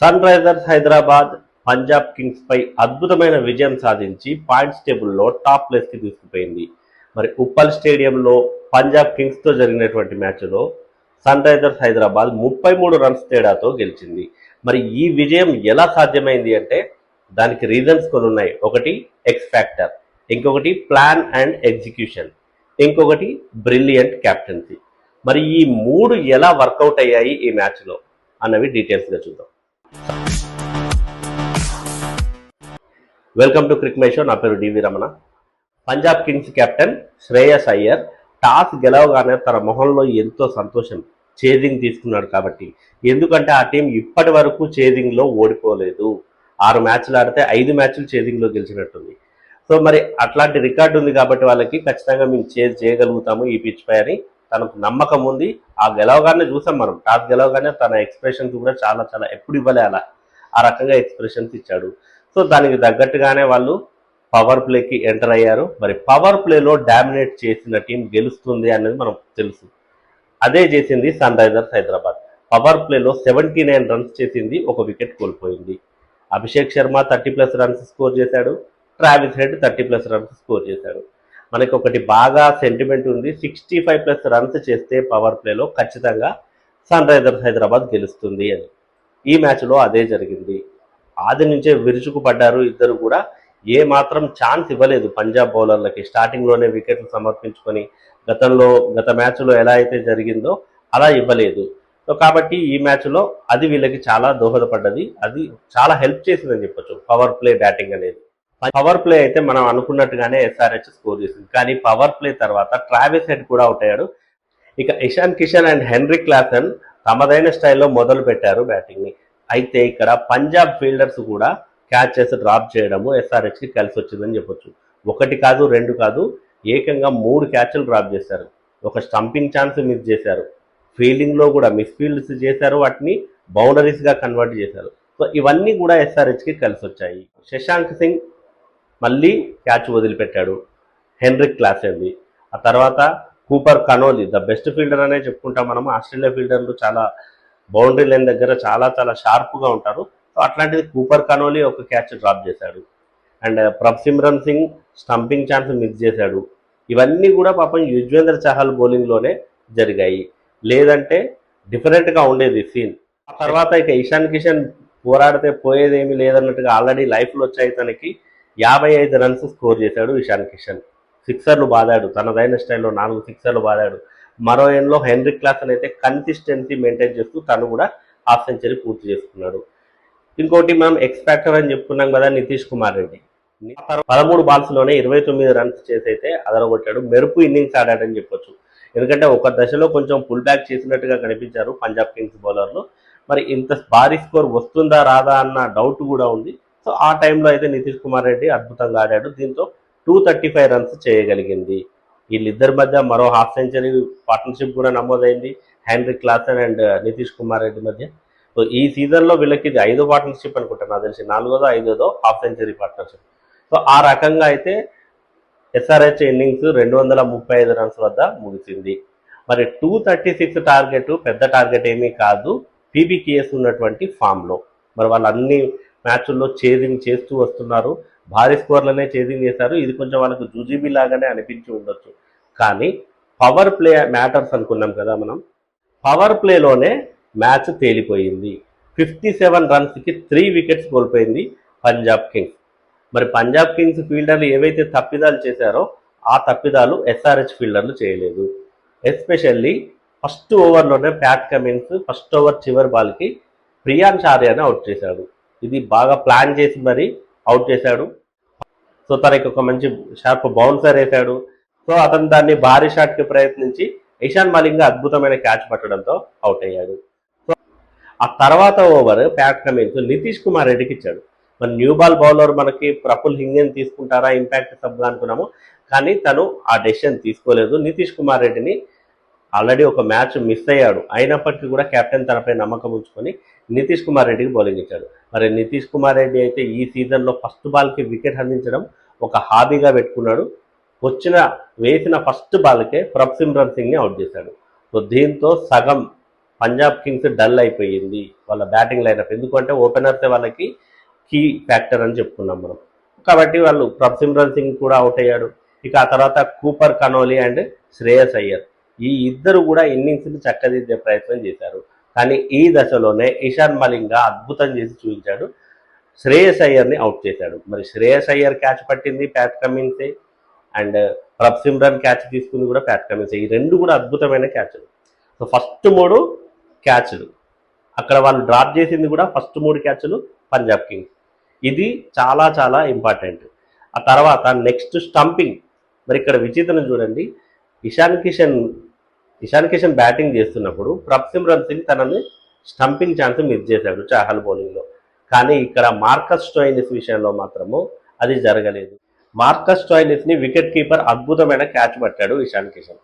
Sun Risers Hyderabad Punjab Kings పై అద్భుతమైన విజయం సాధించి పాయింట్స్ టేబుల్లో టాప్ ప్లేస్కి తీసుకుపోయింది. మరి ఉప్పల్ స్టేడియంలో పంజాబ్ కింగ్స్తో జరిగినటువంటి మ్యాచ్లో సన్ రైజర్స్ హైదరాబాద్ 33 రన్స్ తేడాతో గెలిచింది. మరి ఈ విజయం ఎలా సాధ్యమైంది అంటే దానికి రీజన్స్ కొన్ని ఉన్నాయి. ఒకటి ఎక్స్ ఫ్యాక్టర్, ఇంకొకటి ప్లాన్ అండ్ ఎగ్జిక్యూషన్, ఇంకొకటి బ్రిలియంట్ క్యాప్టెన్సీ. మరి ఈ మూడు ఎలా వర్కౌట్ అయ్యాయి ఈ మ్యాచ్లో అన్నవి డీటెయిల్స్గా చూద్దాం. Welcome to cric my show. నా పేరు DV Ramana. Punjab Kings captain Shreyas Iyer toss గెలవగానే తన మొహంలో ఎంతో సంతోషం, చేజింగ్ తీసుకున్నాడు కాబట్టి. ఎందుకంటే ఆ టీం ఇప్పటి వరకు చేజింగ్లో ఓడిపోలేదు. 6 మ్యాచ్లు ఆడితే 5 మ్యాచ్లు చేజింగ్లో గెలిచినట్టుంది. సో మరి అట్లాంటి రికార్డు ఉంది కాబట్టి వాళ్ళకి ఖచ్చితంగా మేము చేజ్ చేయగలుగుతాము ఈ పిచ్ పై అని తనకు నమ్మకం ఉంది. ఆ గెలవగానే చూసాం మనం, టాస్ గెలవగానే తన ఎక్స్ప్రెషన్స్ కూడా చాలా చాలా ఎప్పుడు ఇవ్వలే అలా ఆ రకంగా ఎక్స్ప్రెషన్స్ ఇచ్చాడు. సో దానికి తగ్గట్టుగానే వాళ్ళు పవర్ ప్లేకి ఎంటర్ అయ్యారు. మరి పవర్ ప్లేలో డామినేట్ చేసిన టీం గెలుస్తుంది అనేది మనకు తెలుసు. అదే చేసింది సన్ రైజర్స్ హైదరాబాద్. పవర్ ప్లేలో 79 రన్స్ చేసింది, ఒక వికెట్ కోల్పోయింది. అభిషేక్ శర్మ 30+ రన్స్ స్కోర్ చేశాడు, ట్రావిస్ హెడ్ 30+ రన్స్ స్కోర్ చేశాడు. మనకి ఒకటి బాగా సెంటిమెంట్ ఉంది, 65+ రన్స్ చేస్తే పవర్ ప్లేలో ఖచ్చితంగా సన్ రైజర్స్ హైదరాబాద్ గెలుస్తుంది అని. ఈ మ్యాచ్లో అదే జరిగింది. ఆది నుంచే విరుచుకుపడ్డారు ఇద్దరు కూడా. ఏ మాత్రం ఛాన్స్ ఇవ్వలేదు పంజాబ్ బౌలర్లకి. స్టార్టింగ్లోనే వికెట్లు సమర్పించుకొని గత మ్యాచ్లో ఎలా అయితే జరిగిందో అలా ఇవ్వలేదు. సో కాబట్టి ఈ మ్యాచ్లో అది వీళ్ళకి చాలా దోహదపడ్డది, అది చాలా హెల్ప్ చేసిందని చెప్పొచ్చు పవర్ ప్లే బ్యాటింగ్ అనేది. పవర్ ప్లే అయితే మనం అనుకున్నట్టుగానే ఎస్ఆర్హెచ్ స్కోర్ చేసింది, కానీ పవర్ ప్లే తర్వాత ట్రావిస్ హెడ్ కూడా అవుట్ అయ్యాడు. ఇక Ishan Kishan and henry Klaasen తమదైన స్టైల్లో మొదలు పెట్టారు బ్యాటింగ్ని. అయితే ఇక్కడ పంజాబ్ ఫీల్డర్స్ కూడా క్యాచెస్ డ్రాప్ చేయడము ఎస్ఆర్హెచ్కి కలిసి వచ్చిందని చెప్పొచ్చు. ఒకటి కాదు, రెండు కాదు, ఏకంగా 3 క్యాచ్లు డ్రాప్ చేశారు. ఒక స్టంపింగ్ ఛాన్స్ మిస్ చేశారు, ఫీల్డింగ్లో కూడా మిస్ ఫీల్డ్స్ చేశారు, వాటిని బౌండరీస్గా కన్వర్ట్ చేశారు. సో ఇవన్నీ కూడా ఎస్ఆర్హెచ్కి కలిసి వచ్చాయి. శశాంక్ సింగ్ మళ్ళీ క్యాచ్ వదిలిపెట్టాడు, హెన్రిక్ క్లాసెన్ది. ఆ తర్వాత కూపర్ కనోలీ ద బెస్ట్ ఫీల్డర్ అనే చెప్పుకుంటాం మనం. ఆస్ట్రేలియా ఫీల్డర్లు చాలా బౌండరీ లైన్ దగ్గర చాలా చాలా షార్ప్గా ఉంటారు. సో అట్లాంటిది కూపర్ కనోలీ ఒక క్యాచ్ డ్రాప్ చేశాడు. And Prabhsimran Singh stumping chance miss చేశాడు. ఇవన్నీ కూడా పాపం యుజ్వేంద్ర చహల్ బౌలింగ్లోనే జరిగాయి, లేదంటే డిఫరెంట్గా ఉండేది సీన్. ఆ తర్వాత ఇక ఇషాన్ కిషన్ పోరాడితే పోయేదేమీ లేదన్నట్టుగా ఆల్రెడీ లైఫ్లో వచ్చాయి తనకి. 55 రన్స్ స్కోర్ చేశాడు ఇషాన్ కిషన్. సిక్సర్లు బాదాడు, తనదైన స్టైల్లో 4 సిక్సర్లు బాదాడు. మరో ఎండ్లో హెన్రిక్ క్లాసన్ అయితే కన్సిస్టెన్సీ మెయింటైన్ చేస్తూ తను కూడా హాఫ్ సెంచరీ పూర్తి చేసుకున్నాడు. ఇంకోటి మనం ఎక్స్పెక్టర్ అని చెప్పుకున్నాం కదా, నితీష్ కుమార్ రెడ్డి 13 బాల్స్లోనే 29 రన్స్ చేసి అయితే అదరగొట్టాడు. మెరుపు ఇన్నింగ్స్ ఆడాడని చెప్పొచ్చు. ఎందుకంటే ఒక దశలో కొంచెం పుల్ బ్యాక్ చేసినట్టుగా కనిపించారు పంజాబ్ కింగ్స్ బౌలర్లు. మరి ఇంత భారీ స్కోర్ వస్తుందా రాదా అన్న డౌట్ కూడా ఉంది. సో ఆ టైంలో అయితే నితీష్ కుమార్ రెడ్డి అద్భుతంగా ఆడాడు. దీంతో 235 రన్స్ చేయగలిగింది. వీళ్ళిద్దరి మధ్య మరో హాఫ్ సెంచరీ పార్ట్నర్షిప్ కూడా నమోదైంది, Heinrich Klaasen and Nitish Kumar Reddy మధ్య. సో ఈ సీజన్లో వీళ్ళకి ఇది 5వ పార్ట్నర్షిప్ అనుకుంటాను, నాకు తెలిసి 4వ 5వ హాఫ్ సెంచరీ పార్ట్నర్షిప్. సో ఆ రకంగా అయితే ఎస్ఆర్హెచ్ ఇన్నింగ్స్ 235 రన్స్ వద్ద ముగిసింది. మరి 236 టార్గెట్ పెద్ద టార్గెట్ ఏమీ కాదు పీబీకేఎస్ ఉన్నటువంటి ఫామ్లో. మరి వాళ్ళు అన్ని మ్యాచ్ల్లో చేజింగ్ చేస్తూ వస్తున్నారు, భారీ స్కోర్లనే చేజింగ్ చేశారు. ఇది కొంచెం వాళ్ళకు జూజీబీ లాగానే అనిపించి ఉండొచ్చు, కానీ పవర్ ప్లే మ్యాటర్స్ అనుకున్నాం కదా మనం. పవర్ ప్లేలోనే మ్యాచ్ తేలిపోయింది. 57 రన్స్కి 3 వికెట్స్ కోల్పోయింది పంజాబ్ కింగ్స్. మరి పంజాబ్ కింగ్స్ ఫీల్డర్లు ఏవైతే తప్పిదాలు చేశారో ఆ తప్పిదాలు ఎస్ఆర్హెచ్ ఫీల్డర్లు చేయలేదు. ఎస్పెషల్లీ ఫస్ట్ ఓవర్లోనే ప్యాట్ కమిన్స్ ఫస్ట్ ఓవర్ చివరి బాల్కి ప్రియాంష్ ఆర్యాని అవుట్ చేశాడు. ఇది బాగా ప్లాన్ చేసి మరి అవుట్ చేశాడు. సో తనకి ఒక మంచి షార్ప్ బౌన్సర్ వేశాడు. సో అతను దాన్ని భారీ షాట్కి ప్రయత్నించి ఇషాన్ మలింగా అద్భుతమైన క్యాచ్ పట్టడంతో అవుట్ అయ్యాడు. సో ఆ తర్వాత over Pat Cummins Nitish Kumar రెడ్డికి ఇచ్చాడు. మరి న్యూ బాల్ బౌలర్ మనకి ప్రఫుల్ హింగెన్ తీసుకుంటారా ఇంపాక్ట్ సబ్గా అనుకున్నాము, కానీ తను ఆ డెసిషన్ తీసుకోలేదు. నితీష్ కుమార్ రెడ్డిని ఆల్రెడీ ఒక మ్యాచ్ మిస్ అయ్యాడు, అయినప్పటికీ కూడా కెప్టెన్ తనపై నమ్మకం ఉంచుకొని నితీష్ కుమార్ రెడ్డికి బౌలింగ్ ఇచ్చాడు. మరి నితీష్ కుమార్ రెడ్డి అయితే ఈ సీజన్లో ఫస్ట్ బాల్కి వికెట్ అందించడం ఒక హాబీగా పెట్టుకున్నాడు. వేసిన ఫస్ట్ బాల్కే ప్రభ్సిమ్రన్ సింగ్ని అవుట్ చేశాడు. సో దీంతో సగం పంజాబ్ కింగ్స్ డల్ అయిపోయింది వాళ్ళ బ్యాటింగ్ లైనప్, ఎందుకంటే ఓపెనర్సే వాళ్ళకి కీ ఫ్యాక్టర్ అని చెప్పుకున్నాం మనం. కాబట్టి వాళ్ళు ప్రభ్సిమ్రన్ సింగ్ కూడా అవుట్ అయ్యాడు. ఇక ఆ తర్వాత కూపర్ కనోలి అండ్ శ్రేయస్ అయ్యర్ ఈ ఇద్దరు కూడా ఇన్నింగ్స్ని చక్కదిద్దే ప్రయత్నం చేశారు. కానీ ఈ దశలోనే ఇషాన్ మలింగ అద్భుతం చేసి చూపించాడు, శ్రేయస్ అయ్యర్ని అవుట్ చేశాడు. మరి శ్రేయస్ అయ్యర్ క్యాచ్ పట్టింది ప్యాట్ కమిన్సే, అండ్ ప్రభ్సిమ్రన్ క్యాచ్ తీసుకుంది కూడా ప్యాట్ కమిన్సే. ఈ రెండు కూడా అద్భుతమైన క్యాచ్లు. సో ఫస్ట్ 3 క్యాచ్లు అక్కడ వాళ్ళు డ్రాప్ చేసింది కూడా ఫస్ట్ 3 క్యాచ్లు పంజాబ్ కింగ్స్. ఇది చాలా చాలా ఇంపార్టెంట్. ఆ తర్వాత నెక్స్ట్ స్టంపింగ్. మరి ఇక్కడ విచిత్రం చూడండి, ఇషాన్ కిషన్ బ్యాటింగ్ చేస్తున్నప్పుడు ప్రభ్సిమ్రన్ సింగ్ తనని స్టంపింగ్ ఛాన్స్ మిస్ చేశాడు చాహల్ బౌలింగ్లో. కానీ ఇక్కడ మార్కస్ స్టోయినిస్ విషయంలో మాత్రము అది జరగలేదు. మార్కస్ స్టోయినిస్ని వికెట్ కీపర్ అద్భుతమైన క్యాచ్ పట్టాడు ఇషాన్ కిషన్.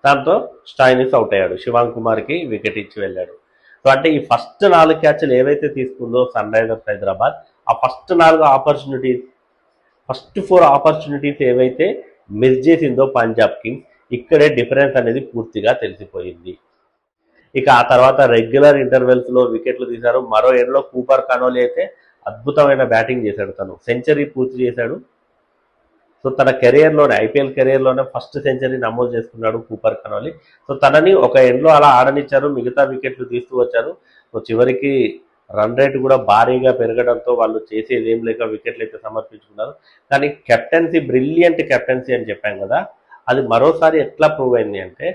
దాంతో స్టోయినిస్ అవుట్ అయ్యాడు, శివాంగ్ కుమార్కి వికెట్ ఇచ్చి వెళ్ళాడు. సో అంటే ఈ ఫస్ట్ 4 క్యాచ్లు ఏవైతే తీసుకుందో సన్ రైజర్స్ హైదరాబాద్, ఆ ఫస్ట్ 4 ఆపర్చునిటీస్, ఫస్ట్ 4 ఆపర్చునిటీస్ ఏవైతే మిస్ చేసిందో పంజాబ్ కింగ్స్, ఇక్కడే డిఫరెన్స్ అనేది పూర్తిగా తెలిసిపోయింది. ఇక ఆ తర్వాత రెగ్యులర్ ఇంటర్వెల్స్లో వికెట్లు తీశారు. మరో ఎండ్లో కూపర్ కనోలి అయితే అద్భుతమైన బ్యాటింగ్ చేశాడు, తను సెంచరీ పూర్తి చేశాడు. సో తన కెరియర్లోనే, ఐపీఎల్ కెరియర్లోనే ఫస్ట్ సెంచరీ నమోదు చేసుకున్నాడు కూపర్ కనోలి. సో తనని ఒక ఎండ్లో అలా ఆడనిచ్చారు, మిగతా వికెట్లు తీస్తూ వచ్చారు. సో చివరికి రన్ రేట్ కూడా భారీగా పెరగడంతో వాళ్ళు చేసేది ఏం లేక వికెట్లు అయితే సమర్పించుకున్నారు. కానీ కెప్టెన్సీ, బ్రిలియంట్ కెప్టెన్సీ అని చెప్పాం కదా, అది మరోసారి ఎట్లా ప్రూవ్ అయింది అంటే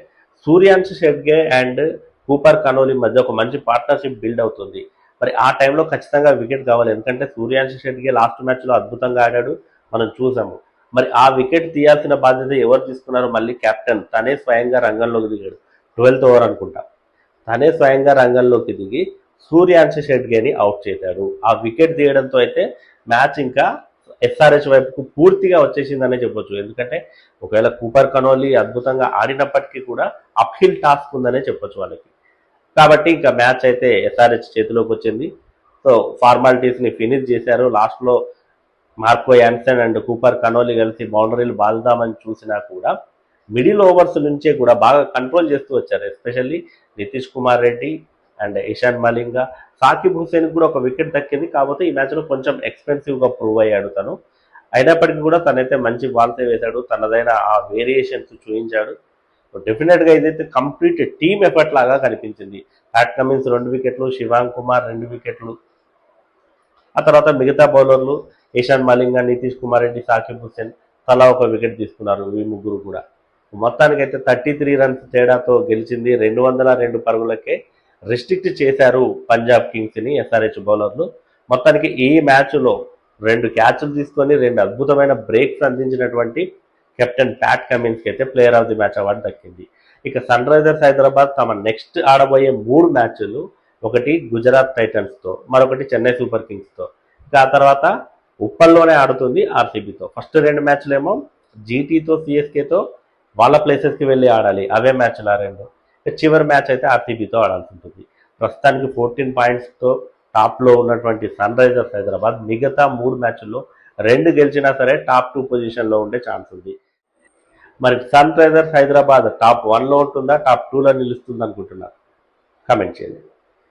సూర్యాంశ్ షెడ్గే అండ్ కూపర్ కనోలి మధ్య ఒక మంచి పార్ట్నర్షిప్ బిల్డ్ అవుతుంది. మరి ఆ టైంలో ఖచ్చితంగా వికెట్ కావాలి, ఎందుకంటే సూర్యాంశ్ షెడ్గే లాస్ట్ మ్యాచ్లో అద్భుతంగా ఆడాడు, మనం చూసాము. మరి ఆ వికెట్ తీయాల్సిన బాధ్యత ఎవరు తీసుకున్నారు? మళ్ళీ కెప్టెన్ తనే స్వయంగా రంగంలోకి దిగాడు. 12th ఓవర్ అనుకుంటా, తనే స్వయంగా రంగంలోకి దిగి సూర్యాంశ్ షెడ్గేని అవుట్ చేశాడు. ఆ వికెట్ తీయడంతో అయితే మ్యాచ్ ఇంకా ఎస్ఆర్హెచ్ వైపుకు పూర్తిగా వచ్చేసిందనే చెప్పొచ్చు. ఎందుకంటే ఒకవేళ కూపర్ కనోలి అద్భుతంగా ఆడినప్పటికీ కూడా అప్హిల్ టాస్క్ ఉందనే చెప్పొచ్చు వాళ్ళకి. కాబట్టి ఇంకా మ్యాచ్ అయితే ఎస్ఆర్హెచ్ చేతిలోకి వచ్చింది. సో ఫార్మాలిటీస్ని ఫినిష్ చేశారు. లాస్ట్లో మార్కో యాన్సన్ అండ్ కూపర్ కనోలి కలిసి బౌండరీలు బాదుదామని చూసినా కూడా మిడిల్ ఓవర్స్ నుంచే కూడా బాగా కంట్రోల్ చేస్తూ వచ్చారు. ఎస్పెషల్లీ నితీష్ కుమార్ రెడ్డి అండ్ ఇషాన్ మలింగ, సాకిబ్ హుసేన్ కూడా ఒక వికెట్ దక్కింది. కాకపోతే ఈ మ్యాచ్లో కొంచెం ఎక్స్పెన్సివ్గా ప్రూవ్ అయ్యాడు తను. అయినప్పటికీ కూడా తనైతే మంచి బాల్సే వేశాడు, తనదైన ఆ వేరియేషన్స్ చూపించాడు. డెఫినెట్గా ఇదైతే కంప్లీట్ టీమ్ ఎఫర్ట్ లాగా కనిపించింది. ప్యాట్ కమిన్స్ 2 వికెట్లు, శివాంగ్ కుమార్ 2 వికెట్లు, ఆ తర్వాత మిగతా బౌలర్లు ఇషాన్ మలింగ, నితీష్ కుమార్ రెడ్డి, సాకిబ్ హుసేన్ తలా ఒక వికెట్ తీసుకున్నారు. ఈ ముగ్గురు కూడా మొత్తానికైతే 33 రన్స్ తేడాతో గెలిచింది. 202 పరుగులకే రెస్ట్రిక్ట్ చేశారు పంజాబ్ కింగ్స్ని ఎస్ఆర్హెచ్ బౌలర్లు. మొత్తానికి ఈ మ్యాచ్లో 2 క్యాచ్లు తీసుకొని 2 అద్భుతమైన బ్రేక్స్ అందించినటువంటి కెప్టెన్ ప్యాట్ కమిన్స్కి అయితే player of the match award దక్కింది. ఇక సన్ రైజర్స్ హైదరాబాద్ తమ నెక్స్ట్ ఆడబోయే 3 మ్యాచ్లు, ఒకటి గుజరాత్ టైటన్స్తో, మరొకటి చెన్నై సూపర్ కింగ్స్తో, ఇక ఆ తర్వాత ఉప్పల్లోనే ఆడుతుంది ఆర్సీబీతో. ఫస్ట్ 2 మ్యాచ్లు ఏమో జీటీతో, సిఎస్కేతో వాళ్ళ ప్లేసెస్కి వెళ్ళి ఆడాలి, అవే మ్యాచ్లు ఆ 2. చివరి మ్యాచ్ అయితే ఆర్సీబీతో ఆడాల్సి ఉంటుంది. ప్రస్తుతానికి 14 పాయింట్స్తో టాప్లో ఉన్నటువంటి సన్ రైజర్స్ హైదరాబాద్ మిగతా 3 మ్యాచ్ల్లో 2 గెలిచినా సరే టాప్ 2 పొజిషన్లో ఉండే ఛాన్స్ ఉంది. మరి సన్ రైజర్స్ హైదరాబాద్ టాప్ 1లో ఉంటుందా, టాప్ 2లో నిలుస్తుంది అనుకుంటున్నారు? కామెంట్ చేయండి.